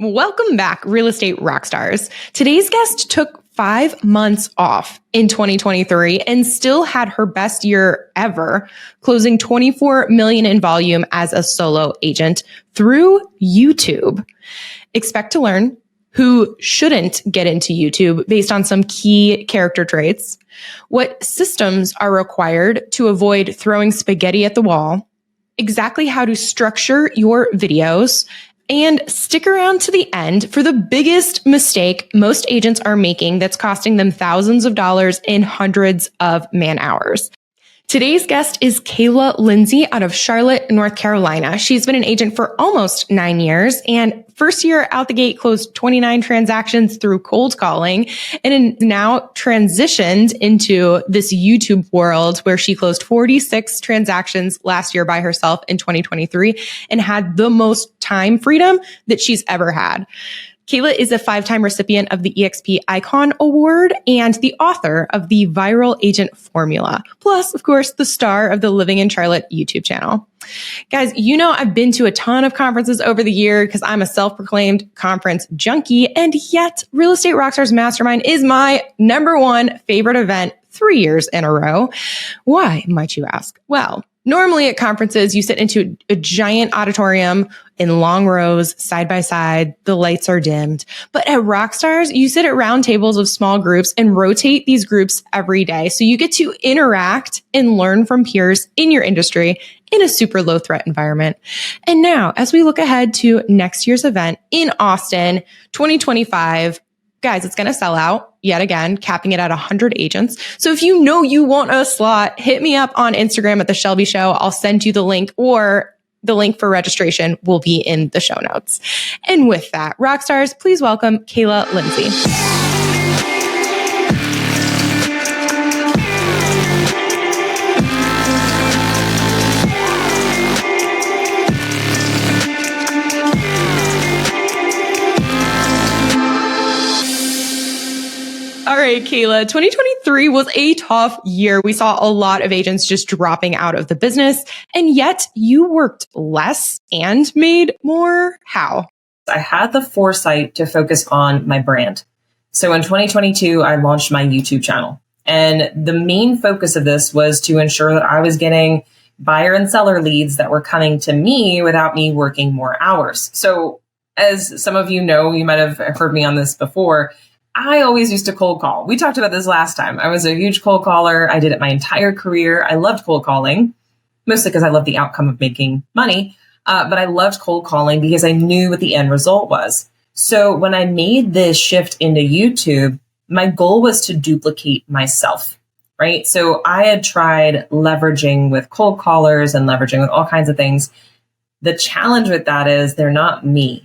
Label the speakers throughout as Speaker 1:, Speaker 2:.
Speaker 1: Welcome back, real estate rock stars. Today's guest took 5 months off in 2023 and still had her best year ever, closing 24 million in volume as a solo agent through YouTube. Expect to learn who shouldn't get into YouTube based on some key character traits, what systems are required to avoid throwing spaghetti at the wall, exactly how to structure your videos, and stick around to the end for the biggest mistake most agents are making that's costing them thousands of dollars and hundreds of man hours. Today's guest is Kaila Lindsey out of Charlotte, North Carolina. She's been an agent for almost 9 years and first year out the gate closed 29 transactions through cold calling and now transitioned into this YouTube world where she closed 46 transactions last year by herself in 2023 and had the most time freedom that she's ever had. Kaila is a 5-time recipient of the EXP Icon Award and the author of the Viral Agent Formula, plus, of course, the star of the Living in Charlotte YouTube channel. Guys, you know I've been to a ton of conferences over the year because I'm a self-proclaimed conference junkie, and yet Real Estate Rockstars Mastermind is my #1 favorite event 3 years in a row. Why, might you ask? Well, normally at conferences, you sit into a giant auditorium in long rows, side by side, the lights are dimmed. But at Rockstars, you sit at round tables of small groups and rotate these groups every day. So you get to interact and learn from peers in your industry in a super low threat environment. And now, as we look ahead to next year's event in Austin, 2025, guys, it's going to sell out yet again, capping it at 100 agents. So if you know you want a slot, hit me up on Instagram at The Shelby Show. I'll send you the link, or the link for registration will be in the show notes. And with that, Rockstars, please welcome Kaila Lindsey. All right, Kaila, 2023 was a tough year. We saw a lot of agents just dropping out of the business, and yet you worked less and made more. How?
Speaker 2: I had the foresight to focus on my brand. So in 2022, I launched my YouTube channel. And the main focus of this was to ensure that I was getting buyer and seller leads that were coming to me without me working more hours. So as some of you know, you might have heard me on this before, I always used to cold call. We talked about this last time. I was a huge cold caller. I did it my entire career. I loved cold calling, mostly because I loved the outcome of making money. But I loved cold calling because I knew what the end result was. So when I made this shift into YouTube, my goal was to duplicate myself, right? So I had tried leveraging with cold callers and leveraging with all kinds of things. The challenge with that is they're not me.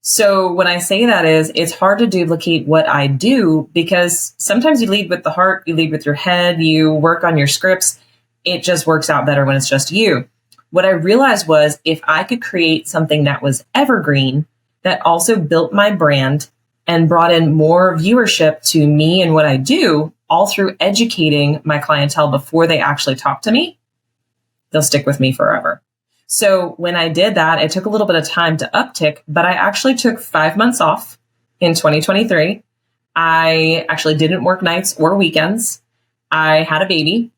Speaker 2: So when I say that is, it's hard to duplicate what I do because sometimes you lead with the heart, you lead with your head, you work on your scripts. It just works out better when it's just you. What I realized was if I could create something that was evergreen, that also built my brand and brought in more viewership to me and what I do, all through educating my clientele before they actually talk to me, they'll stick with me forever. So when I did that, it took a little bit of time to uptick, but I actually took 5 months off in 2023. I actually didn't work nights or weekends. I had a baby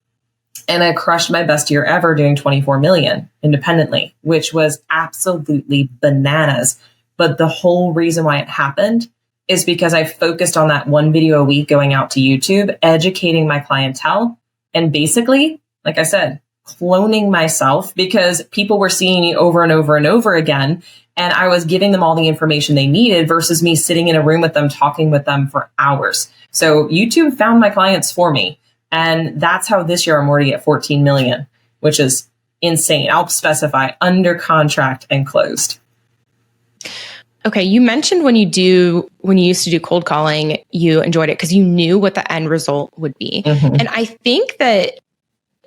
Speaker 2: and I crushed my best year ever doing 24 million independently, which was absolutely bananas. But the whole reason why it happened is because I focused on that one video a week going out to YouTube, educating my clientele, and basically, like I said, cloning myself because people were seeing me over and over and over again. And I was giving them all the information they needed versus me sitting in a room with them, talking with them for hours. So YouTube found my clients for me. And that's how this year I'm already at 14 million, which is insane. I'll specify under contract and closed.
Speaker 1: Okay, you mentioned when you used to do cold calling, you enjoyed it because you knew what the end result would be. Mm-hmm. And I think that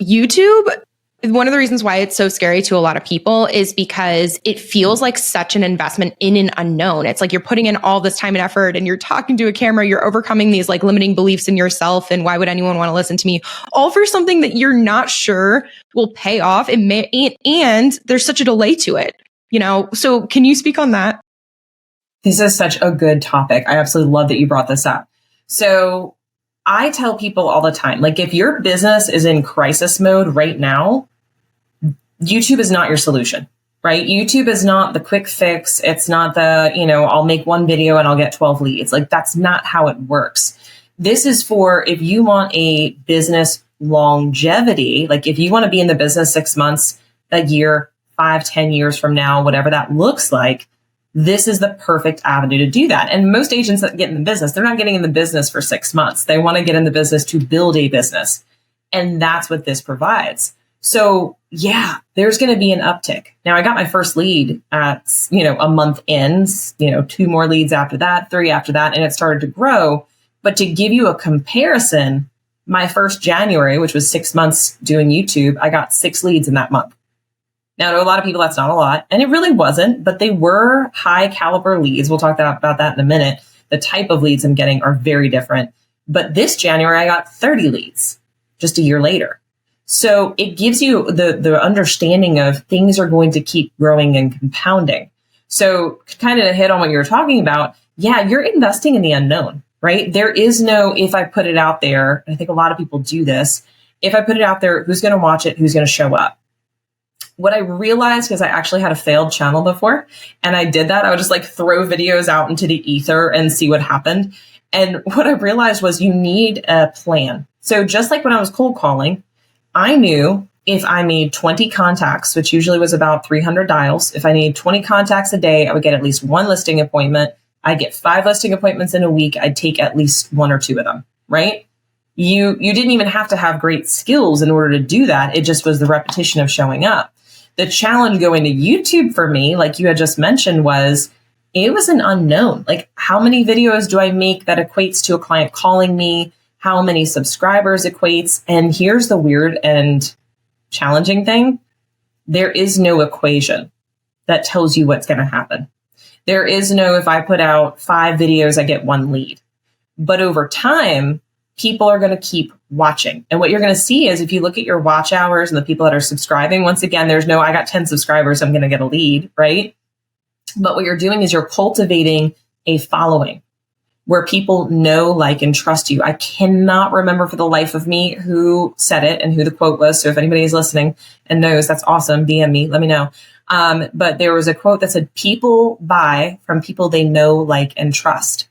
Speaker 1: YouTube, one of the reasons why it's so scary to a lot of people is because it feels like such an investment in an unknown. It's like you're putting in all this time and effort and you're talking to a camera, you're overcoming these like limiting beliefs in yourself. And why would anyone want to listen to me? All for something that you're not sure will pay off. And there's such a delay to it, you know? So can you speak on that?
Speaker 2: This is such a good topic. I absolutely love that you brought this up. So I tell people all the time, like if your business is in crisis mode right now, YouTube is not your solution, right? YouTube is not the quick fix. It's not the, I'll make one video and I'll get 12 leads. Like that's not how it works. This is for if you want a business longevity, like if you want to be in the business 6 months, a year, 5, 10 years from now, whatever that looks like, this is the perfect avenue to do that. And most agents that get in the business, they're not getting in the business for 6 months. They want to get in the business to build a business. And that's what this provides. So yeah, there's going to be an uptick. Now I got my first lead at, a month in, 2 more leads after that, 3 after that, and it started to grow. But to give you a comparison, my first January, which was 6 months doing YouTube, I got 6 leads in that month. Now, to a lot of people, that's not a lot, and it really wasn't, but they were high caliber leads. We'll talk about that in a minute. The type of leads I'm getting are very different. But this January, I got 30 leads just a year later. So it gives you the understanding of things are going to keep growing and compounding. So kind of to hit on what you were talking about, yeah, you're investing in the unknown, right? There is no, if I put it out there, and I think a lot of people do this, if I put it out there, who's going to watch it? Who's going to show up? What I realized, because I actually had a failed channel before, and I did that, I would just like throw videos out into the ether and see what happened. And what I realized was you need a plan. So just like when I was cold calling, I knew if I made 20 contacts, which usually was about 300 dials, if I needed 20 contacts a day, I would get at least 1 listing appointment. I'd get 5 listing appointments in a week. I'd take at least 1 or 2 of them, right? You didn't even have to have great skills in order to do that. It just was the repetition of showing up. The challenge going to YouTube for me, like you had just mentioned, was it was an unknown. Like, how many videos do I make that equates to a client calling me? How many subscribers equates? And here's the weird and challenging thing. There is no equation that tells you what's going to happen. There is no, if I put out 5 videos, I get 1 lead. But over time, people are going to keep watching. And what you're going to see is if you look at your watch hours and the people that are subscribing, once again, there's no, I got 10 subscribers, I'm going to get a lead, right? But what you're doing is you're cultivating a following where people know, like, and trust you. I cannot remember for the life of me who said it and who the quote was. So if anybody is listening and knows, that's awesome. DM me, let me know. But there was a quote that said, people buy from people they know, like, and trust.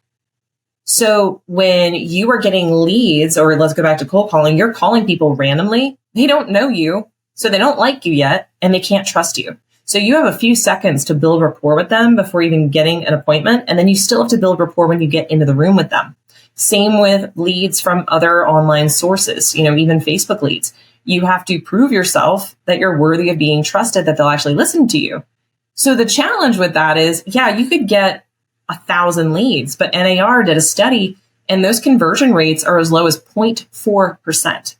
Speaker 2: So when you are getting leads, or let's go back to cold calling, you're calling people randomly. They don't know you, so they don't like you yet, and they can't trust you. So you have a few seconds to build rapport with them before even getting an appointment. And then you still have to build rapport when you get into the room with them. Same with leads from other online sources, even Facebook leads. You have to prove yourself that you're worthy of being trusted, that they'll actually listen to you. So the challenge with that is, yeah, you could get 1,000 leads, but NAR did a study and those conversion rates are as low as 0.4%.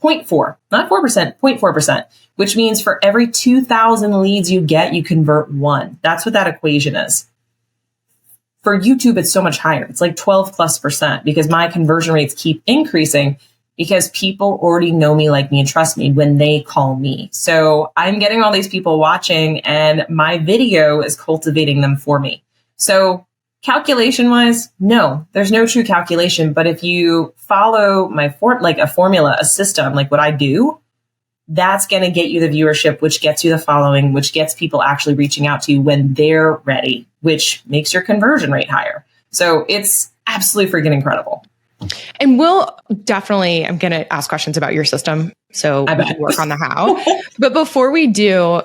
Speaker 2: 0.4, not 4%, 0.4%, which means for every 2,000 leads you get, you convert 1. That's what that equation is. For YouTube, it's so much higher. It's like 12+% because my conversion rates keep increasing because people already know me, like me, and trust me when they call me. So I'm getting all these people watching and my video is cultivating them for me. So calculation wise, no, there's no true calculation. But if you follow my like a formula, a system, like what I do, that's going to get you the viewership, which gets you the following, which gets people actually reaching out to you when they're ready, which makes your conversion rate higher. So it's absolutely freaking incredible.
Speaker 1: And we'll definitely, I'm going to ask questions about your system. So we can work on the how. But before we do,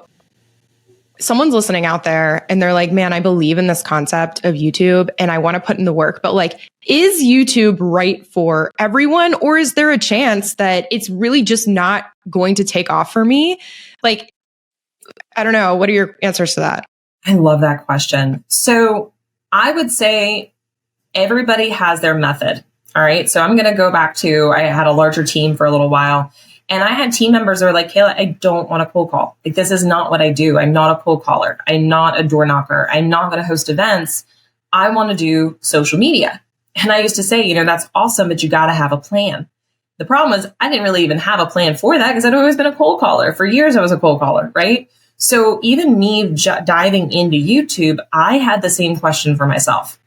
Speaker 1: someone's listening out there and they're like, man, I believe in this concept of YouTube and I want to put in the work, but like, is YouTube right for everyone? Or is there a chance that it's really just not going to take off for me? Like, I don't know. What are your answers to that?
Speaker 2: I love that question. So I would say everybody has their method. All right. So I'm going to go back to, I had a larger team for a little while. And I had team members that were like, Kaila, I don't want to cold call. Like, this is not what I do. I'm not a cold caller. I'm not a door knocker. I'm not going to host events. I want to do social media. And I used to say, that's awesome, but you got to have a plan. The problem was I didn't really even have a plan for that because I'd always been a cold caller. For years, I was a cold caller, right? So even me diving into YouTube, I had the same question for myself.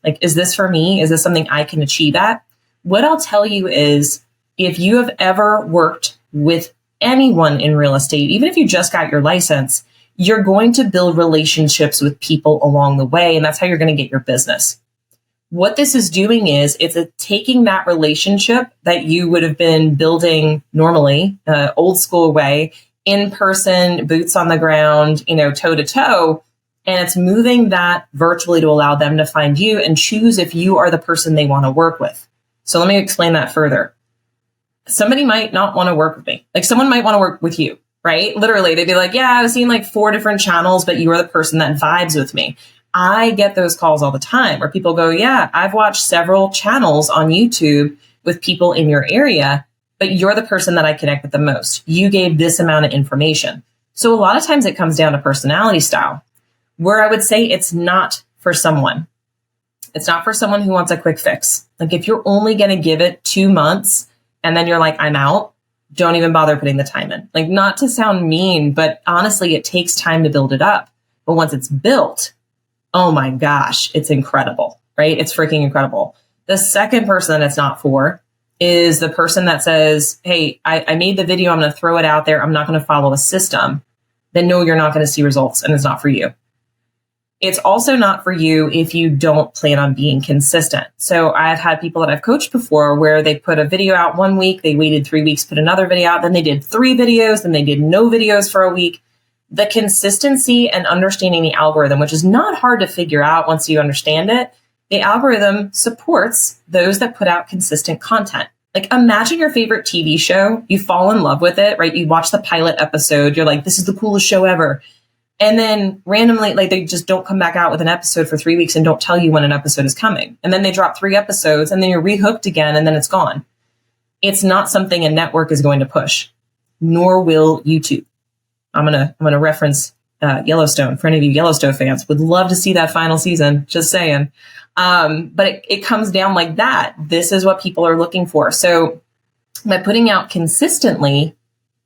Speaker 2: Like, is this for me? Is this something I can achieve at? What I'll tell you is, if you have ever worked with anyone in real estate, even if you just got your license, you're going to build relationships with people along the way. And that's how you're going to get your business. What this is doing is it's taking that relationship that you would have been building normally, old school way, in person, boots on the ground, toe to toe. And it's moving that virtually to allow them to find you and choose if you are the person they want to work with. So let me explain that further. Somebody might not want to work with me. Like, someone might want to work with you, right? Literally, they'd be like, yeah, I've seen like 4 different channels, but you are the person that vibes with me. I get those calls all the time where people go, yeah, I've watched several channels on YouTube with people in your area, but you're the person that I connect with the most. You gave this amount of information. So a lot of times it comes down to personality style, where I would say it's not for someone. It's not for someone who wants a quick fix. Like, if you're only going to give it 2 months and then you're like, I'm out, don't even bother putting the time in. Like, not to sound mean, but honestly, it takes time to build it up. But once it's built, oh my gosh, it's incredible, right? It's freaking incredible. The second person that it's not for is the person that says, hey, I made the video, I'm going to throw it out there, I'm not going to follow a system. Then no, you're not going to see results, and it's not for you. It's also not for you if you don't plan on being consistent. So I've had people that I've coached before where they put a video out 1 week, they waited 3 weeks, put another video out, then they did 3 videos, then they did no videos for a week. The consistency and understanding the algorithm, which is not hard to figure out once you understand it, the algorithm supports those that put out consistent content. Like, imagine your favorite TV show, you fall in love with it, right? You watch the pilot episode, you're like, this is the coolest show ever. And then randomly, like, they just don't come back out with an episode for 3 weeks and don't tell you when an episode is coming. And then they drop 3 episodes and then you're rehooked again and then it's gone. It's not something a network is going to push, nor will YouTube. I'm gonna reference Yellowstone. For any of you Yellowstone fans, would love to see that final season. Just saying. But it comes down like that. This is what people are looking for. So by putting out consistently,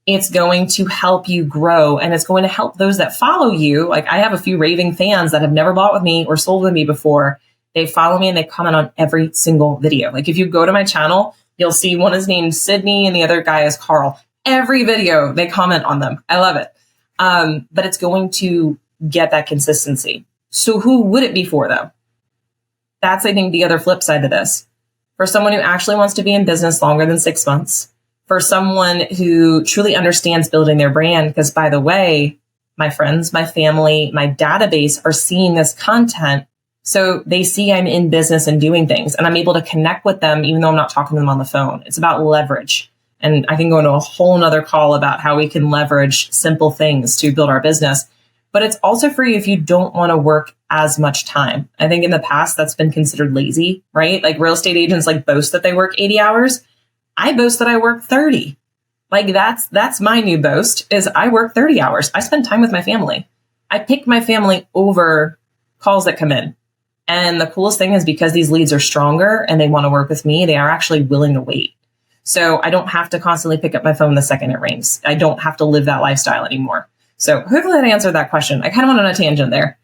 Speaker 2: it's going to help you grow, and it's going to help those that follow you. Like, I have a few raving fans that have never bought with me or sold with me before. They follow me and they comment on every single video. Like, if you go to my channel, you'll see one is named Sydney and the other guy is Carl. Every video they comment on them. I love it. But it's going to get that consistency. So who would it be for, though? That's, I think, the other flip side of this. For someone who actually wants to be in business longer than 6 months, for someone who truly understands building their brand, because, by the way, my friends, my family, my database are seeing this content. So they see I'm in business and doing things, and I'm able to connect with them even though I'm not talking to them on the phone. It's about leverage. And I can go into a whole nother call about how we can leverage simple things to build our business. But it's also for you if you don't want to work as much time. I think in the past that's been considered lazy, right? Like, real estate agents like boast that they work 80 hours. I boast that I work 30. Like, that's my new boast, is I work 30 hours. I spend time with my family. I pick my family over calls that come in. And the coolest thing is, because these leads are stronger and they want to work with me, they are actually willing to wait. So I don't have to constantly pick up my phone the second it rings. I don't have to live that lifestyle anymore. So hopefully that answered that question. I kind of went on a tangent there.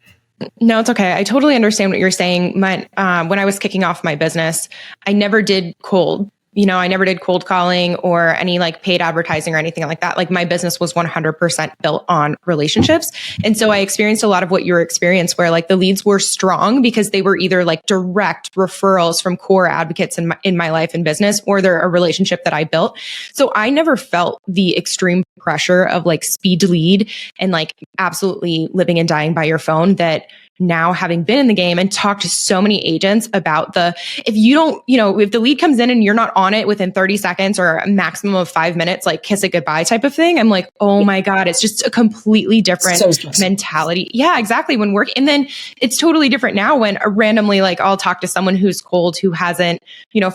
Speaker 1: No, it's okay. I totally understand what you're saying. When I was kicking off my business, I never did cold. I never did cold calling or any like paid advertising or anything like that. Like, my business was 100% built on relationships. And so I experienced a lot of what your experience, where like the leads were strong because they were either like direct referrals from core advocates in my life and business, or they're a relationship that I built. So I never felt the extreme pressure of like speed to lead and like absolutely living and dying by your phone that now, having been in the game and talked to so many agents about if you don't, if the lead comes in and you're not on it within 30 seconds or a maximum of 5 minutes, like kiss it goodbye type of thing. I'm like, oh my God, it's just a completely different mentality. Yeah, exactly. And then it's totally different now when randomly, like, I'll talk to someone who's cold, who hasn't,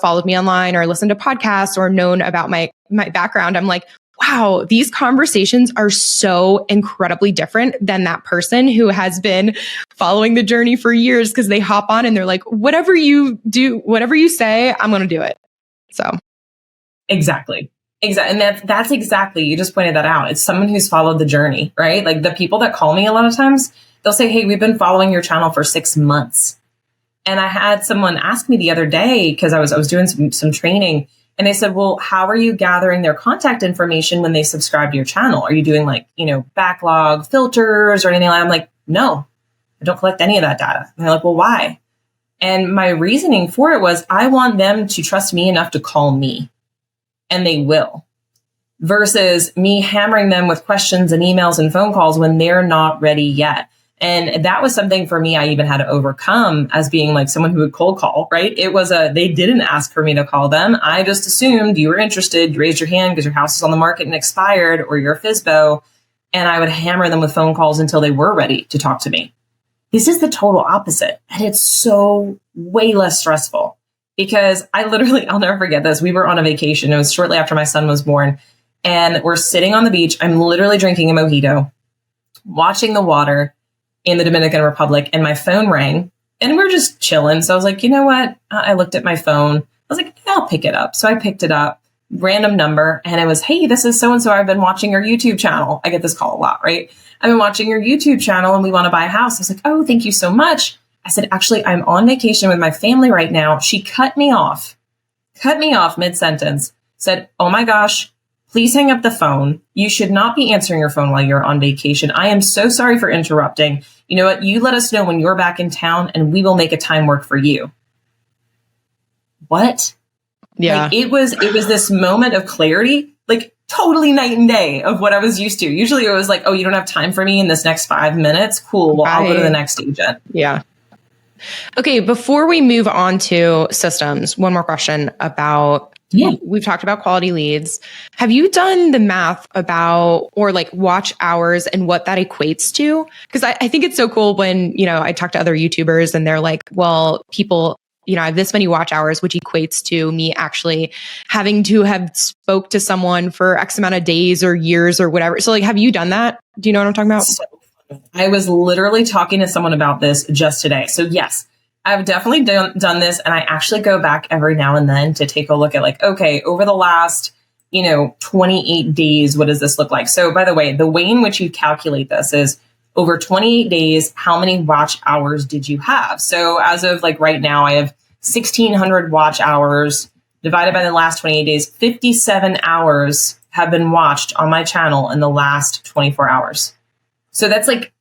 Speaker 1: followed me online or listened to podcasts or known about my background. I'm like, wow, these conversations are so incredibly different than that person who has been following the journey for years, because they hop on and they're like, whatever you do, whatever you say, I'm going to do it. So.
Speaker 2: Exactly. Exactly. And that's exactly, you just pointed that out. It's someone who's followed the journey, right? Like the people that call me a lot of times, they'll say, hey, we've been following your channel for 6 months. And I had someone ask me the other day, because I was doing some training, and they said, well, how are you gathering their contact information when they subscribe to your channel? Are you doing like, backlog filters or anything like that? I'm like, no, I don't collect any of that data. And they're like, well, why? And my reasoning for it was, I want them to trust me enough to call me, and they will, versus me hammering them with questions and emails and phone calls when they're not ready yet. And that was something for me I even had to overcome as being like someone who would cold call, right? It was they didn't ask for me to call them. I just assumed you were interested. You raised your hand because your house is on the market and expired, or you're a FSBO. And I would hammer them with phone calls until they were ready to talk to me. This is the total opposite. And it's so way less stressful, because I'll never forget this. We were on a vacation. It was shortly after my son was born, and we're sitting on the beach. I'm literally drinking a mojito, watching the water in the Dominican Republic, and my phone rang, and we're just chilling. So I was like, you know what? I looked at my phone. I was like, yeah, I'll pick it up. So I picked it up, random number, and it was, hey, this is so-and-so. I've been watching your YouTube channel. I get this call a lot, right? I've been watching your YouTube channel and we want to buy a house. I was like, oh, thank you so much. I said, actually, I'm on vacation with my family right now. She cut me off mid-sentence, said, oh my gosh, please hang up the phone. You should not be answering your phone while you're on vacation. I am so sorry for interrupting. You know what? You let us know when you're back in town and we will make a time work for you. What?
Speaker 1: Yeah.
Speaker 2: Like, it was this moment of clarity, like totally night and day of what I was used to. Usually it was like, oh, you don't have time for me in this next 5 minutes. Cool. Well, I'll go to the next agent.
Speaker 1: Yeah. Okay. Before we move on to systems, one more question about, we've talked about quality leads. Have you done the math about, or like watch hours and what that equates to? Because I think it's so cool when, I talk to other YouTubers and they're like, well, people, I have this many watch hours, which equates to me actually having to have spoke to someone for X amount of days or years or whatever. So like, have you done that? Do you know what I'm talking about?
Speaker 2: So, I was literally talking to someone about this just today. So yes, I've definitely done this. And I actually go back every now and then to take a look at like, okay, over the last, 28 days, what does this look like? So by the way in which you calculate this is over 28 days, how many watch hours did you have? So as of like right now, I have 1,600 watch hours divided by the last 28 days. 57 hours have been watched on my channel in the last 24 hours. So that's like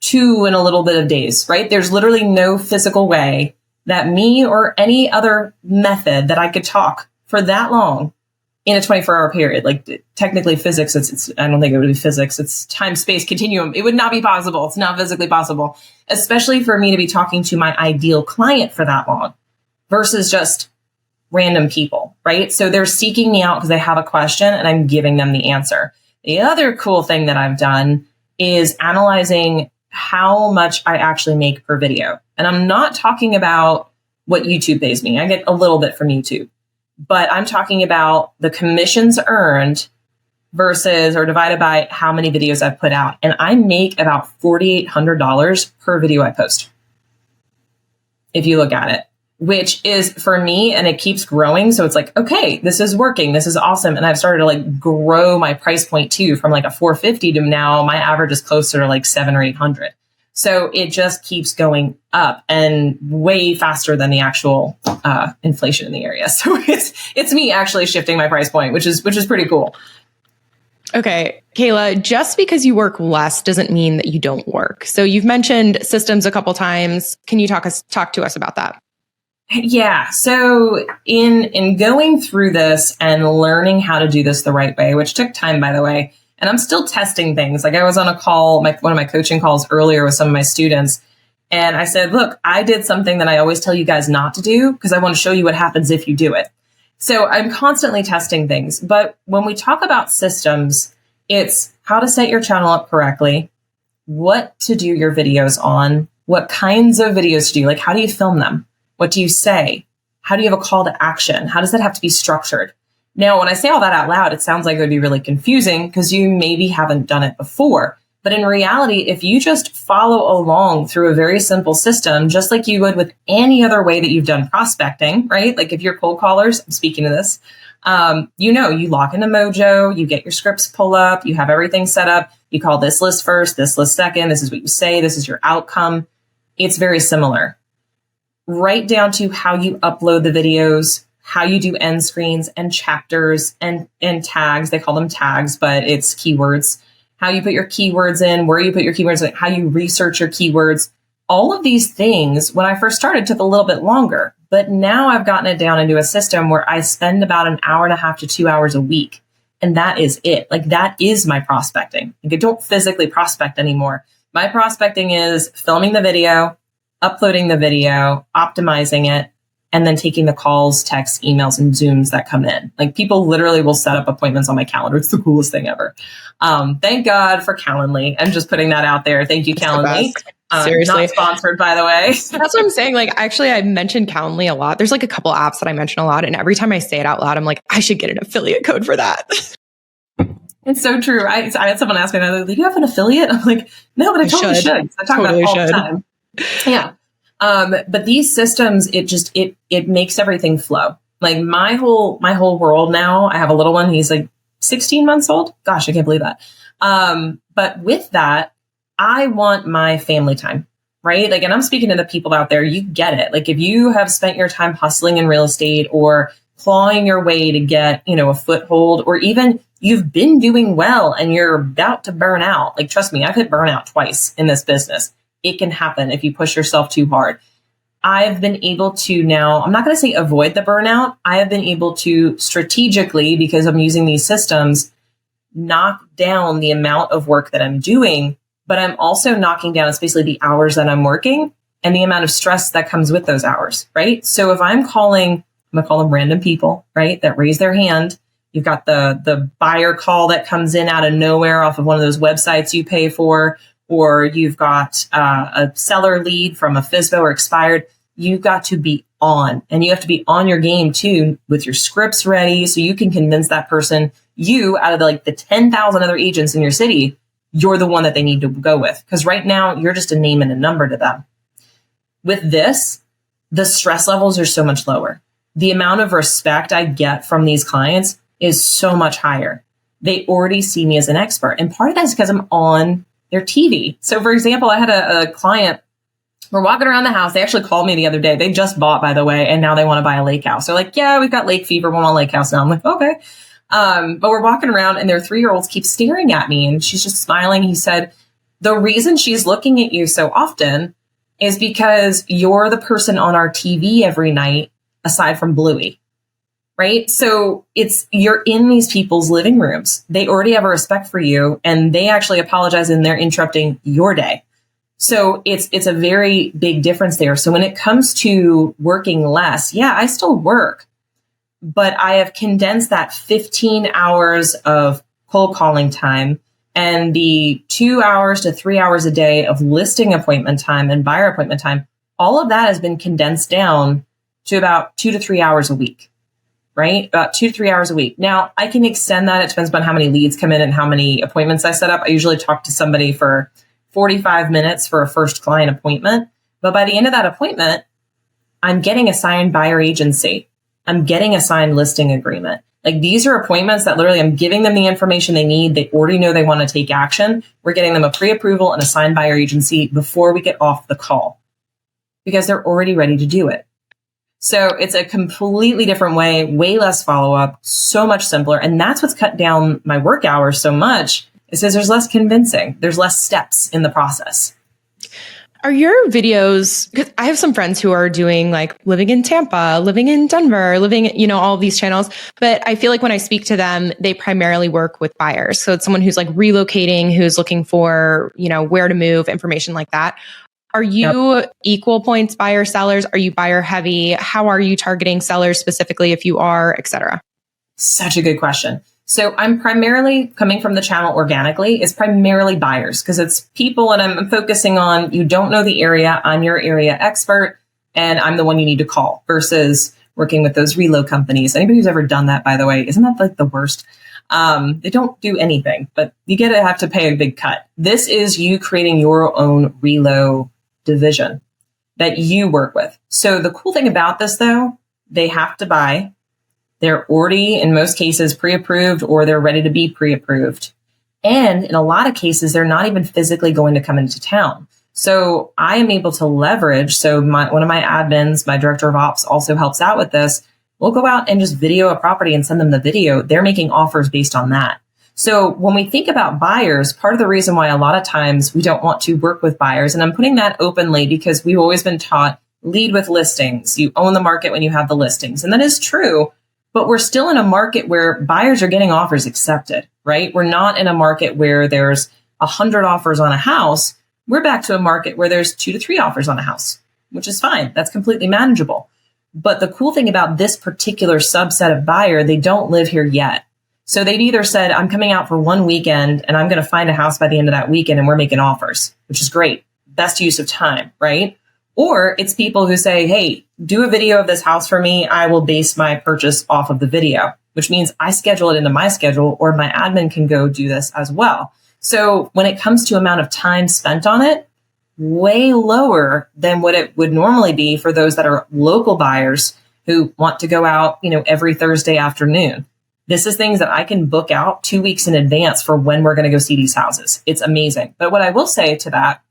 Speaker 2: 2 and a little bit of days, right? There's literally no physical way that me or any other method that I could talk for that long in a 24-hour period. Like technically physics, it's I don't think it would be physics. It's time-space continuum. It would not be possible. It's not physically possible, especially for me to be talking to my ideal client for that long versus just random people, right? So they're seeking me out because they have a question and I'm giving them the answer. The other cool thing that I've done is analyzing how much I actually make per video. And I'm not talking about what YouTube pays me. I get a little bit from YouTube, but I'm talking about the commissions earned versus or divided by how many videos I've put out. And I make about $4,800 per video I post, if you look at it, which is for me, and it keeps growing. So it's like, okay, this is working. This is awesome. And I've started to like grow my price point too, from like a $450 to now my average is closer to like $700 or $800. So it just keeps going up and way faster than the actual inflation in the area. So it's me actually shifting my price point, which is pretty cool.
Speaker 1: Okay, Kaila, just because you work less doesn't mean that you don't work. So you've mentioned systems a couple times. Can you talk to us about that?
Speaker 2: Yeah. So in going through this and learning how to do this the right way, which took time, by the way, and I'm still testing things. Like I was on a call, one of my coaching calls earlier with some of my students. And I said, look, I did something that I always tell you guys not to do because I want to show you what happens if you do it. So I'm constantly testing things. But when we talk about systems, it's how to set your channel up correctly, what to do your videos on, what kinds of videos to do, like how do you film them? What do you say? How do you have a call to action? How does that have to be structured? Now, when I say all that out loud, it sounds like it would be really confusing because you maybe haven't done it before. But in reality, if you just follow along through a very simple system, just like you would with any other way that you've done prospecting, right? Like if you're cold callers, I'm speaking to this, you log into Mojo, you get your scripts pull up, you have everything set up. You call this list first, this list second. This is what you say. This is your outcome. It's very similar. Right down to how you upload the videos, how you do end screens and chapters and tags. They call them tags, but it's keywords. How you put your keywords in, where you put your keywords in, how you research your keywords. All of these things, when I first started, took a little bit longer. But now I've gotten it down into a system where I spend about an hour and a half to 2 hours a week. And that is it. Like that is my prospecting. Like I don't physically prospect anymore. My prospecting is filming the video, uploading the video, optimizing it, and then taking the calls, texts, emails, and Zooms that come in. Like people literally will set up appointments on my calendar. It's the coolest thing ever. Thank God for Calendly. I'm just putting that out there. Thank you, Calendly.
Speaker 1: Seriously.
Speaker 2: Not sponsored, by the way.
Speaker 1: That's what I'm saying. Like, actually, I mentioned Calendly a lot. There's like a couple apps that I mention a lot. And every time I say it out loud, I'm like, I should get an affiliate code for that.
Speaker 2: It's so true. I had someone ask me, do you have an affiliate? I'm like, no, but I totally should. I talk about it all the time. Yeah. But these systems, it makes everything flow. Like my whole world now, I have a little one. He's like 16 months old. Gosh, I can't believe that. But with that, I want my family time, right? Like, and I'm speaking to the people out there, you get it. Like if you have spent your time hustling in real estate or clawing your way to get, a foothold, or even you've been doing well and you're about to burn out. Like, trust me, I've hit burnout twice in this business. It can happen if you push yourself too hard. I've been able to now, I'm not going to say avoid the burnout. I have been able to strategically, because I'm using these systems, knock down the amount of work that I'm doing, but I'm also knocking down especially the hours that I'm working and the amount of stress that comes with those hours, right? So if I'm going to call them random people, right, that raise their hand. You've got the buyer call that comes in out of nowhere off of one of those websites you pay for, or you've got a seller lead from a FSBO or expired. You've got to be on, and you have to be on your game too with your scripts ready so you can convince that person, you out of the 10,000 other agents in your city, you're the one that they need to go with. Because right now you're just a name and a number to them. With this, the stress levels are so much lower. The amount of respect I get from these clients is so much higher. They already see me as an expert. And part of that is because I'm on their TV. So for example, I had a client, we're walking around the house. They actually called me the other day. They just bought, by the way, and now they want to buy a lake house. They're like, yeah, we've got lake fever. We want a lake house now. I'm like, okay. But we're walking around and their 3-year-olds keep staring at me and she's just smiling. He said, the reason she's looking at you so often is because you're the person on our TV every night aside from Bluey. Right? So you're in these people's living rooms. They already have a respect for you and they actually apologize and they're interrupting your day. So it's a very big difference there. So when it comes to working less, yeah, I still work, but I have condensed that 15 hours of cold calling time and the 2 hours to 3 hours a day of listing appointment time and buyer appointment time. All of that has been condensed down to about 2 to 3 hours a week. Right? About 2 to 3 hours a week. Now, I can extend that. It depends on how many leads come in and how many appointments I set up. I usually talk to somebody for 45 minutes for a first client appointment. But by the end of that appointment, I'm getting a signed buyer agency. I'm getting a signed listing agreement. Like these are appointments that literally I'm giving them the information they need. They already know they want to take action. We're getting them a pre-approval and a signed buyer agency before we get off the call because they're already ready to do it. So it's a completely different way less follow-up, so much simpler. And that's what's cut down my work hours so much is because there's less convincing. There's less steps in the process.
Speaker 1: Are your videos, because I have some friends who are doing like living in Tampa, living in Denver, living, all of these channels. But I feel like when I speak to them, they primarily work with buyers. So it's someone who's like relocating, who's looking for, where to move, information like that. Are you equal points buyer sellers? Are you buyer heavy? How are you targeting sellers specifically if you are, et cetera?
Speaker 2: Such a good question. So I'm primarily coming from the channel organically. It's primarily buyers because it's people and I'm focusing on, you don't know the area. I'm your area expert and I'm the one you need to call versus working with those reload companies. Anybody who's ever done that, by the way, isn't that like the worst? They don't do anything, but you have to pay a big cut. This is you creating your own relo division that you work with. So the cool thing about this, though, they have to buy. They're already, in most cases, pre-approved, or they're ready to be pre-approved. And in a lot of cases, they're not even physically going to come into town. So I am able to leverage. So one of my admins, my director of ops, also helps out with this. We'll go out and just video a property and send them the video. They're making offers based on that. So when we think about buyers, part of the reason why a lot of times we don't want to work with buyers, and I'm putting that openly because we've always been taught lead with listings. You own the market when you have the listings. And that is true. But we're still in a market where buyers are getting offers accepted, right? We're not in a market where there's 100 offers on a house. We're back to a market where there's 2 to 3 offers on a house, which is fine. That's completely manageable. But the cool thing about this particular subset of buyer, they don't live here yet. So they've either said, I'm coming out for one weekend and I'm going to find a house by the end of that weekend and we're making offers, which is great. Best use of time, right? Or it's people who say, hey, do a video of this house for me. I will base my purchase off of the video, which means I schedule it into my schedule, or my admin can go do this as well. So when it comes to amount of time spent on it, way lower than what it would normally be for those that are local buyers who want to go out, every Thursday afternoon. This is things that I can book out 2 weeks in advance for when we're going to go see these houses. It's amazing. But what I will say to that,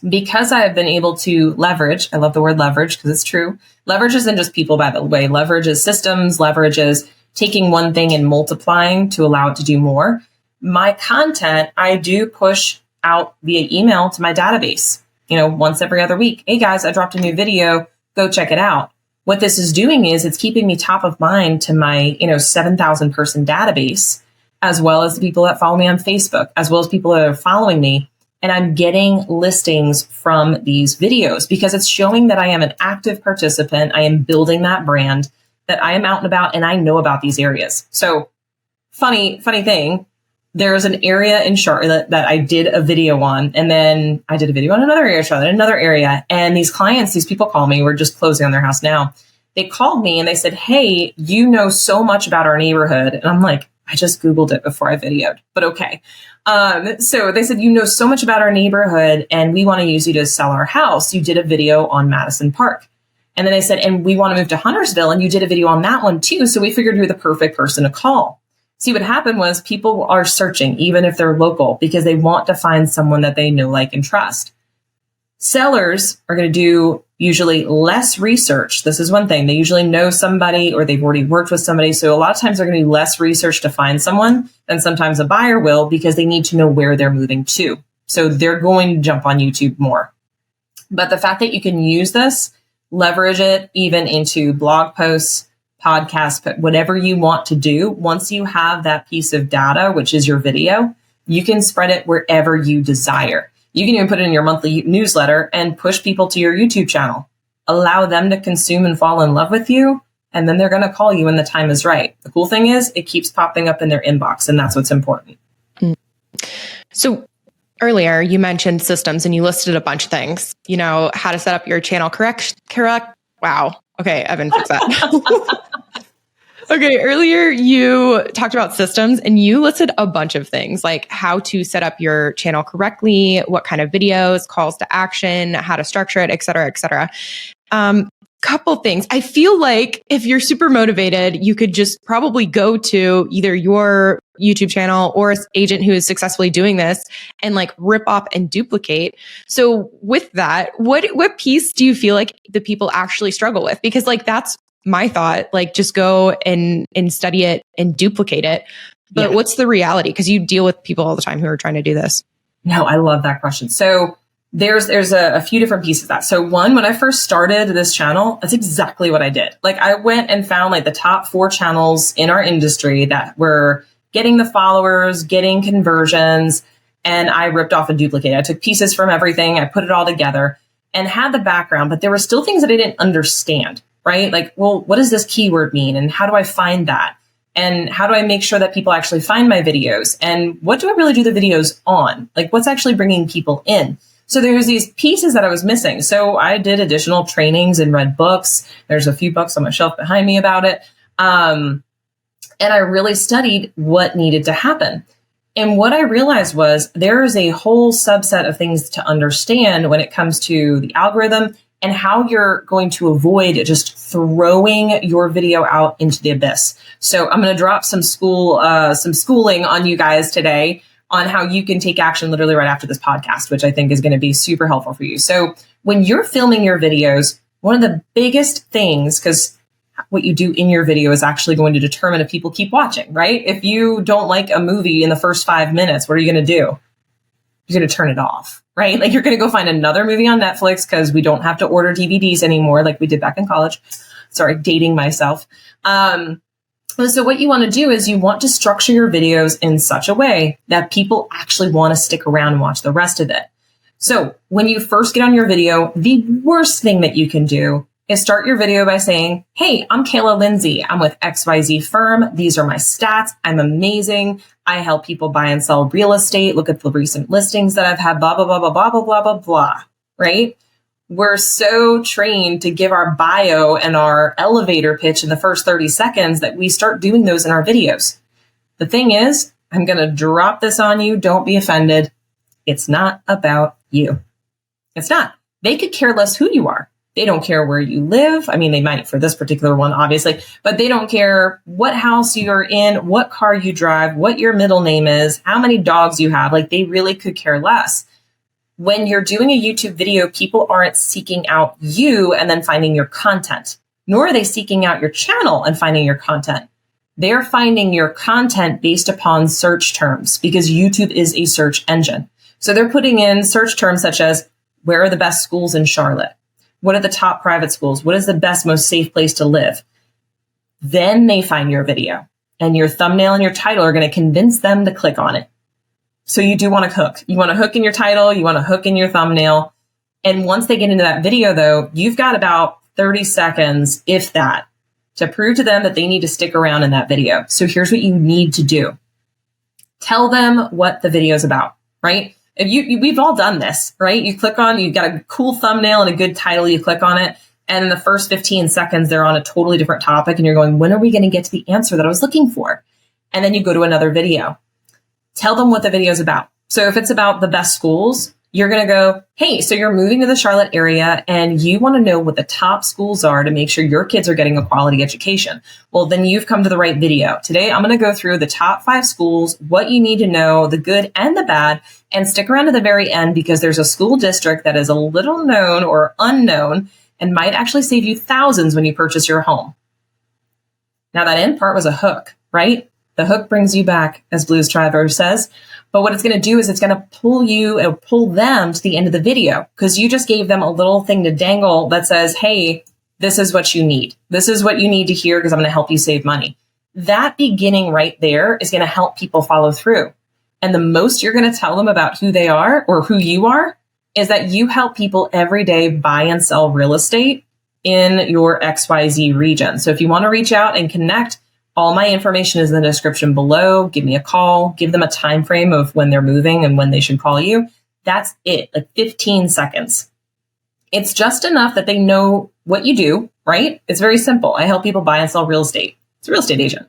Speaker 2: because I have been able to leverage, I love the word leverage because it's true. Leverage isn't just people, by the way. Leverage is systems. Leverage is taking one thing and multiplying to allow it to do more. My content, I do push out via email to my database, once every other week. Hey guys, I dropped a new video. Go check it out. What this is doing is it's keeping me top of mind to my, 7,000 person database, as well as the people that follow me on Facebook, as well as people that are following me. And I'm getting listings from these videos because it's showing that I am an active participant. I am building that brand, that I am out and about, and I know about these areas. So funny thing, there's an area in Charlotte that I did a video on, and then I did a video on another area, Charlotte, another area. And these people call me, we're just closing on their house now. They called me and they said, hey, you know so much about our neighborhood. And I'm like, I just Googled it before I videoed, but okay. So they said, you know so much about our neighborhood and we want to use you to sell our house. You did a video on Madison Park. And then they said, and we want to move to Huntersville, and you did a video on that one too. So we figured you're the perfect person to call. See, what happened was people are searching, even if they're local, because they want to find someone that they know, like, and trust. Sellers are going to do usually less research. This is one thing. They usually know somebody or they've already worked with somebody. So a lot of times they're going to do less research to find someone than sometimes a buyer will, because they need to know where they're moving to. So they're going to jump on YouTube more. But the fact that you can use this, leverage it even into blog posts, podcasts, but whatever you want to do, once you have that piece of data, which is your video, you can spread it wherever you desire. You can even put it in your monthly newsletter and push people to your YouTube channel. Allow them to consume and fall in love with you, and then they're going to call you when the time is right. The cool thing is it keeps popping up in their inbox, and that's what's important.
Speaker 1: So earlier you mentioned systems and you listed a bunch of things, how to set up your channel correct. Wow. Okay, Evan, fix that. Okay, earlier you talked about systems and you listed a bunch of things, like how to set up your channel correctly, what kind of videos, calls to action, how to structure it, et cetera, et cetera. Couple things. I feel like if you're super motivated, you could just probably go to either your YouTube channel or an agent who is successfully doing this and like rip off and duplicate. So with that, what piece do you feel like the people actually struggle with? Because like that's my thought, like just go and study it and duplicate it. But
Speaker 2: Yeah.
Speaker 1: What's the reality? Because you deal with people all the time who are trying to do this.
Speaker 2: No, I love that question. So there's a few different pieces of that. So one, when I first started this channel, that's exactly what I did. Like I went and found like the top 4 channels in our industry that were getting the followers, getting conversions, and I ripped off and duplicated. I took pieces from everything, I put it all together and had the background, but there were still things that I didn't understand, right? Like, well, what does this keyword mean? And how do I find that? And how do I make sure that people actually find my videos? And what do I really do the videos on? Like what's actually bringing people in? So there's these pieces that I was missing. So I did additional trainings and read books. There's a few books on my shelf behind me about it. And I really studied what needed to happen. And what I realized was there is a whole subset of things to understand when it comes to the algorithm and how you're going to avoid just throwing your video out into the abyss. So I'm going to drop some schooling on you guys today on how you can take action literally right after this podcast, which I think is going to be super helpful for you. So when you're filming your videos, one of the biggest things, because what you do in your video is actually going to determine if people keep watching, right? If you don't like a movie in the first 5 minutes, what are you going to do? You're going to turn it off, right? Like you're going to go find another movie on Netflix because we don't have to order DVDs anymore like we did back in college. Sorry, dating myself. So what you want to do is you want to structure your videos in such a way that people actually want to stick around and watch the rest of it. So when you first get on your video, the worst thing that you can do is start your video by saying, hey, I'm Kaila Lindsey. I'm with XYZ firm. These are my stats. I'm amazing. I help people buy and sell real estate. Look at the recent listings that I've had, blah, blah, blah, blah, blah, blah, blah, blah, blah, right? We're so trained to give our bio and our elevator pitch in the first 30 seconds that we start doing those in our videos. The thing is, I'm going to drop this on you. Don't be offended. It's not about you. It's not. They could care less who you are. They don't care where you live. I mean, they might for this particular one, obviously, but they don't care what house you're in, what car you drive, what your middle name is, how many dogs you have. Like they really could care less. When you're doing a YouTube video, people aren't seeking out you and then finding your content, nor are they seeking out your channel and finding your content. They're finding your content based upon search terms because YouTube is a search engine. So they're putting in search terms such as, where are the best schools in Charlotte? What are the top private schools? What is the best, most safe place to live? Then they find your video and your thumbnail and your title are going to convince them to click on it. So you do want to hook. You want to hook in your title. You want to hook in your thumbnail. And once they get into that video, though, you've got about 30 seconds, if that, to prove to them that they need to stick around in that video. So here's what you need to do. Tell them what the video is about, right? We've all done this, right? You click on, you've got a cool thumbnail and a good title, you click on it, and in the first 15 seconds, they're on a totally different topic, and you're going, when are we going to get to the answer that I was looking for? And then you go to another video. Tell them what the video is about. So if it's about the best schools, you're going to go, hey, so you're moving to the Charlotte area and you want to know what the top schools are to make sure your kids are getting a quality education. Well, then you've come to the right video. Today, I'm going to go through the top 5 schools, what you need to know, the good and the bad, and stick around to the very end because there's a school district that is a little known or unknown and might actually save you thousands when you purchase your home. Now, that end part was a hook, right? The hook brings you back, as Blues Traveler says. But what it's going to do is it's going to pull them to the end of the video because you just gave them a little thing to dangle that says, hey, this is what you need. This is what you need to hear because I'm going to help you save money. That beginning right there is going to help people follow through. And the most you're going to tell them about who they are or who you are is that you help people every day buy and sell real estate in your XYZ region. So if you want to reach out and connect, all my information is in the description below. Give me a call, give them a time frame of when they're moving and when they should call you. That's it, like 15 seconds. It's just enough that they know what you do, right? It's very simple. I help people buy and sell real estate. It's a real estate agent.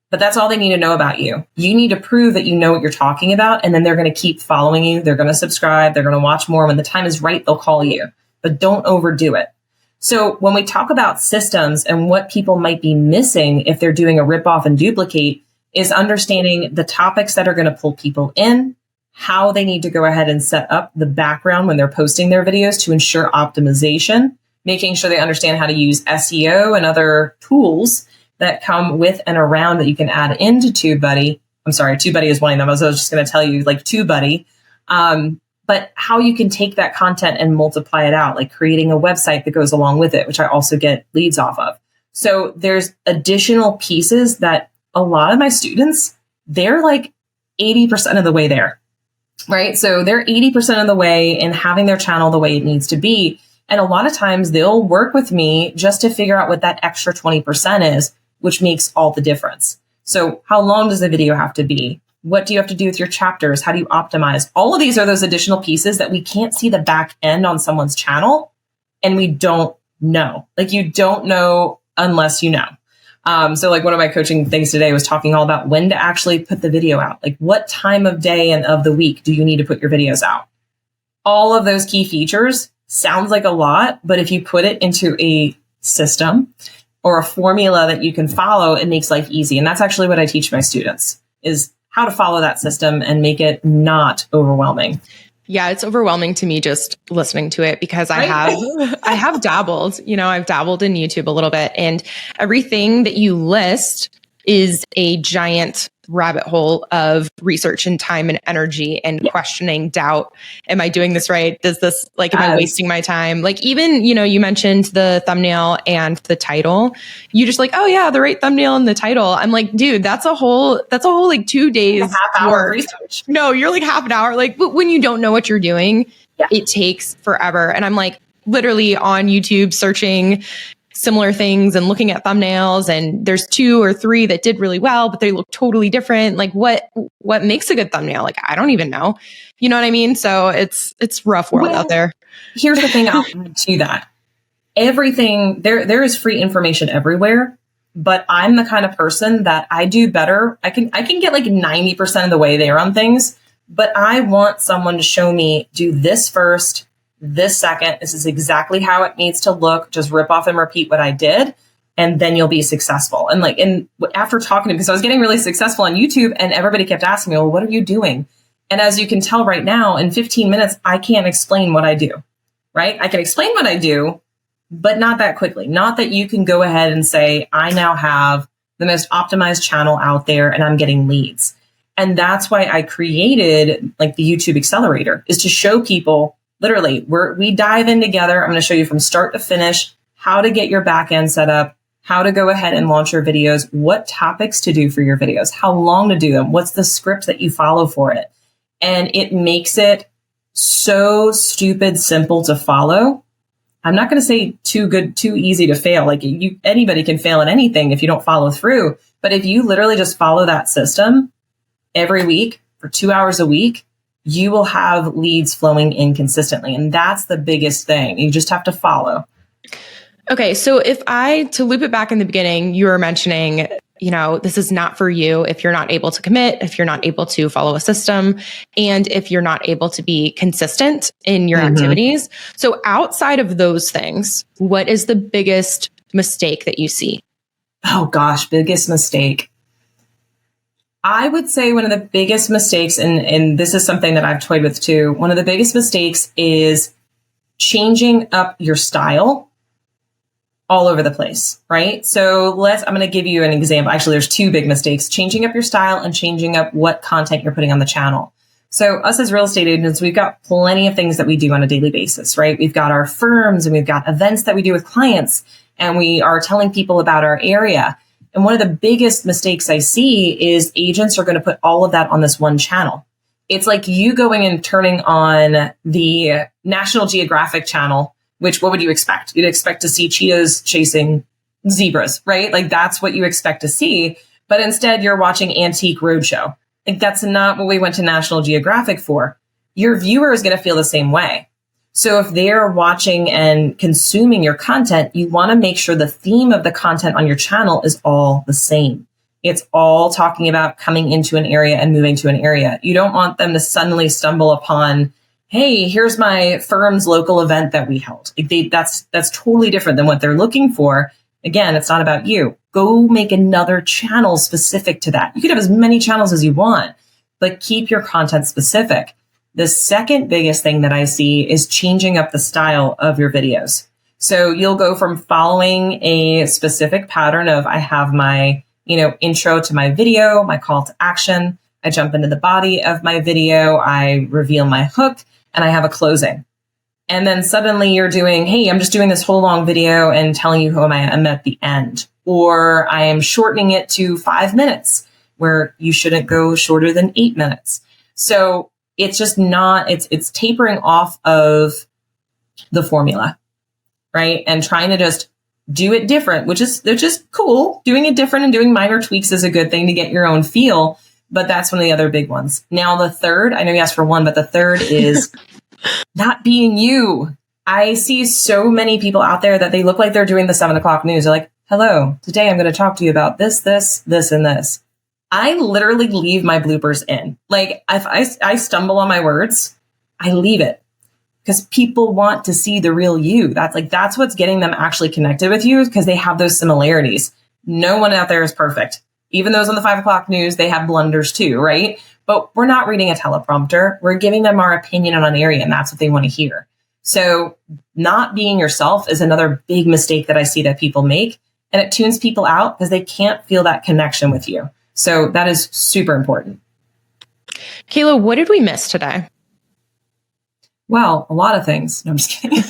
Speaker 2: But that's all they need to know about you. You need to prove that you know what you're talking about, and then they're going to keep following you. They're going to subscribe. They're going to watch more. When the time is right, they'll call you. But don't overdo it. So when we talk about systems and what people might be missing if they're doing a ripoff and duplicate is understanding the topics that are going to pull people in, how they need to go ahead and set up the background when they're posting their videos to ensure optimization, making sure they understand how to use SEO and other tools that come with and around that you can add into TubeBuddy. I'm sorry, TubeBuddy is one of them. I was just going to tell you like TubeBuddy. But how you can take that content and multiply it out, like creating a website that goes along with it, which I also get leads off of. So there's additional pieces that a lot of my students, they're like 80% of the way there, right? So they're 80% of the way in having their channel the way it needs to be. And a lot of times they'll work with me just to figure out what that extra 20% is, which makes all the difference. So how long does the video have to be? What do you have to do with your chapters? How do you optimize? All of these are those additional pieces that we can't see the back end on someone's channel and we don't know. Like you don't know unless you know. So like one of my coaching things today was talking all about when to actually put the video out. Like what time of day and of the week do you need to put your videos out? All of those key features sounds like a lot, but if you put it into a system or a formula that you can follow, it makes life easy. And that's actually what I teach my students is how to follow that system and make it not overwhelming.
Speaker 1: Yeah, it's overwhelming to me just listening to it because I have dabbled, I've dabbled in YouTube a little bit, and everything that you list is a giant rabbit hole of research and time and energy and questioning, doubt. Am I doing this right? Am I wasting my time? Like even, you mentioned the thumbnail and the title. You just like, oh yeah, the right thumbnail and the title. I'm like, dude, that's a whole like 2 days.
Speaker 2: A half hour research.
Speaker 1: No, you're like half an hour. Like, but when you don't know what you're doing, it takes forever. And I'm like literally on YouTube searching similar things and looking at thumbnails, and there's 2 or 3 that did really well, but they look totally different. Like what makes a good thumbnail? Like, I don't even know. You know what I mean? So it's rough world out there.
Speaker 2: Here's the thing I'll add to that. Everything there is free information everywhere, but I'm the kind of person that I do better. I can get like 90% of the way there on things, but I want someone to show me, do this first, this second, this is exactly how it needs to look. Just rip off and repeat what I did, and then you'll be successful. And after talking to him, because I was getting really successful on YouTube, and everybody kept asking me, well, what are you doing? And as you can tell right now, in 15 minutes, I can't explain what I do, right? I can explain what I do, but not that quickly. Not that you can go ahead and say, I now have the most optimized channel out there and I'm getting leads. And that's why I created like the YouTube Accelerator, is to show people literally, we dive in together. I'm going to show you from start to finish how to get your back end set up, how to go ahead and launch your videos, what topics to do for your videos, how long to do them, what's the script that you follow for it. And it makes it so stupid simple to follow. I'm not going to say too easy to fail. Like anybody can fail at anything if you don't follow through. But if you literally just follow that system every week for 2 hours a week, you will have leads flowing in consistently. And that's the biggest thing. You just have to follow.
Speaker 1: Okay. So to loop it back in the beginning, you were mentioning, this is not for you if you're not able to commit, if you're not able to follow a system, and if you're not able to be consistent in your activities. So outside of those things, what is the biggest mistake that you see?
Speaker 2: Oh gosh, biggest mistake. I would say one of the biggest mistakes, and this is something that I've toyed with too, one of the biggest mistakes is changing up your style all over the place, right? So I'm going to give you an example. Actually, there's 2 big mistakes: changing up your style and changing up what content you're putting on the channel. So us as real estate agents, we've got plenty of things that we do on a daily basis, right? We've got our firms and we've got events that we do with clients, and we are telling people about our area. And one of the biggest mistakes I see is agents are going to put all of that on this one channel. It's like you going and turning on the National Geographic channel, which what would you expect? You'd expect to see cheetahs chasing zebras, right? Like that's what you expect to see. But instead you're watching Antique Roadshow. Like that's not what we went to National Geographic for. Your viewer is going to feel the same way. So if they're watching and consuming your content, you want to make sure the theme of the content on your channel is all the same. It's all talking about coming into an area and moving to an area. You don't want them to suddenly stumble upon, hey, here's my firm's local event that we held. That's totally different than what they're looking for. Again, it's not about you. Go make another channel specific to that. You could have as many channels as you want, but keep your content specific. The second biggest thing that I see is changing up the style of your videos. So you'll go from following a specific pattern of I have my, intro to my video, my call to action. I jump into the body of my video. I reveal my hook and I have a closing. And then suddenly you're doing, hey, I'm just doing this whole long video and telling you who I am at the end. Or I am shortening it to 5 minutes where you shouldn't go shorter than 8 minutes. So it's just not, it's tapering off of the formula, right? And trying to just do it different, which is cool. Doing it different and doing minor tweaks is a good thing to get your own feel, but that's one of the other big ones. Now the third, I know you asked for one, but the third is not being you. I see so many people out there that they look like they're doing the 7 o'clock news. They're like, hello, today I'm going to talk to you about this, this, this, and this. I literally leave my bloopers in. Like if I stumble on my words, I leave it because people want to see the real you. That's what's getting them actually connected with you because they have those similarities. No one out there is perfect. Even those on the 5 o'clock news, they have blunders too, right? But we're not reading a teleprompter. We're giving them our opinion on an area, and that's what they want to hear. So not being yourself is another big mistake that I see that people make. And it tunes people out because they can't feel that connection with you. So that is super important.
Speaker 1: Kaila, what did we miss today?
Speaker 2: Well, a lot of things. No, I'm just kidding.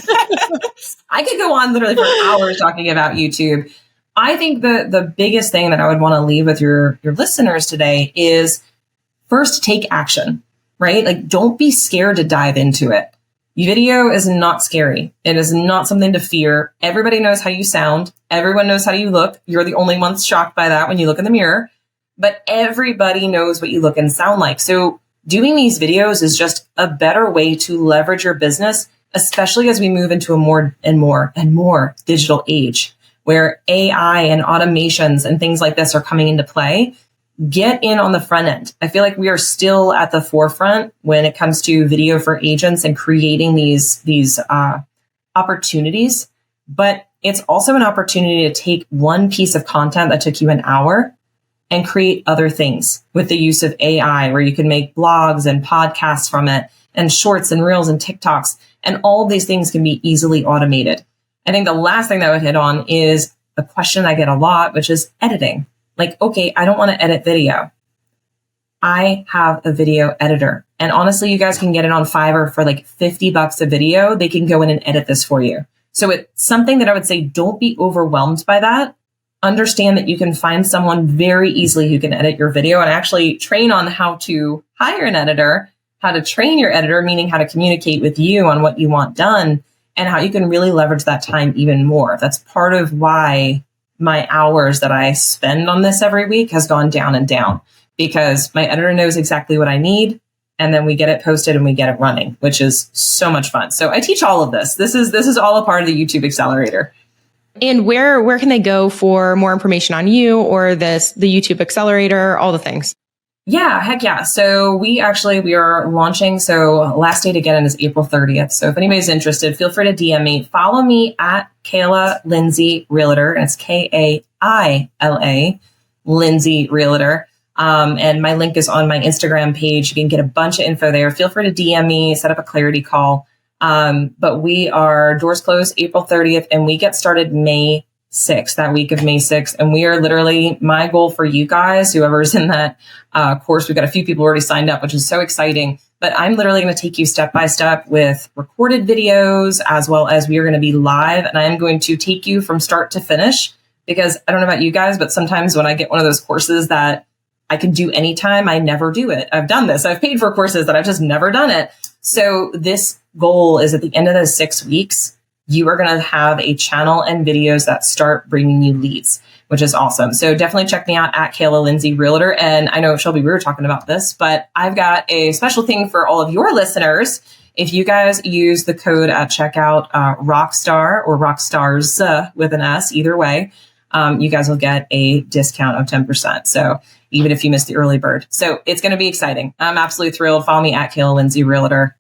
Speaker 2: I could go on literally for hours talking about YouTube. I think the biggest thing that I would want to leave with your listeners today is first take action, right? Like don't be scared to dive into it. Video is not scary. It is not something to fear. Everybody knows how you sound. Everyone knows how you look. You're the only ones shocked by that when you look in the mirror, but everybody knows what you look and sound like. So doing these videos is just a better way to leverage your business, especially as we move into a more and more digital age where AI and automations and things like this are coming into play. Get in on the front end. I feel like we are still at the forefront when it comes to video for agents and creating these opportunities. But it's also an opportunity to take one piece of content that took you an hour and create other things with the use of AI, where you can make blogs and podcasts from it and shorts and reels and TikToks. And all of these things can be easily automated. I think the last thing that I would hit on is a question I get a lot, which is editing. Like, okay, I don't want to edit video. I have a video editor. And honestly, you guys can get it on Fiverr for like $50 a video. They can go in and edit this for you. So it's something that I would say, don't be overwhelmed by that. Understand that you can find someone very easily who can edit your video and actually train on how to hire an editor, how to train your editor, meaning how to communicate with you on what you want done and how you can really leverage that time even more. That's part of why my hours that I spend on this every week has gone down and down, because my editor knows exactly what I need. And then we get it posted and we get it running, which is so much fun. So I teach all of this. This is all a part of the YouTube Accelerator.
Speaker 1: And where can they go for more information on you or the YouTube Accelerator, all the things?
Speaker 2: Yeah, heck yeah. So we are launching. So last day to get in is April 30th. So if anybody's interested, feel free to DM me. Follow me at Kaila Lindsey Realtor. And it's Kaila Lindsey Realtor. And my link is on my Instagram page. You can get a bunch of info there. Feel free to DM me, set up a clarity call. But we are doors closed April 30th and we get started May 6th, that week of May 6th. And we are literally, my goal for you guys, whoever's in that course, we've got a few people already signed up, which is so exciting. But I'm literally going to take you step by step with recorded videos, as well as we are going to be live. And I'm going to take you from start to finish, because I don't know about you guys, but sometimes when I get one of those courses that I can do anytime, I never do it. I've done this. I've paid for courses that I've just never done it. So this goal is at the end of those 6 weeks, you are going to have a channel and videos that start bringing you leads, which is awesome. So definitely check me out at Kaila Lindsey Realtor. And I know, Shelby, we were talking about this, but I've got a special thing for all of your listeners. If you guys use the code at checkout, Rockstar or Rockstars with an S, either way, you guys will get a discount of 10%. So even if you missed the early bird. So it's going to be exciting. I'm absolutely thrilled. Follow me at Kaila Lindsey Realtor.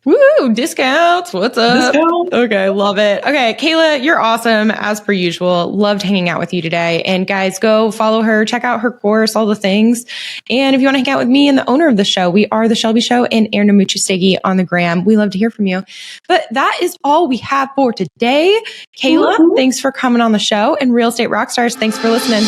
Speaker 1: Woo, discounts. What's up?
Speaker 2: Discount.
Speaker 1: Okay, love it. Okay, Kaila, you're awesome as per usual. Loved hanging out with you today. And guys, go follow her, check out her course, all the things. And if you want to hang out with me and the owner of the show, we are The Shelby Show and Aaron Namuchistegi on the gram. We love to hear from you. But that is all we have for today. Kaila, thanks for coming on the show. And Real Estate Rockstars, thanks for listening.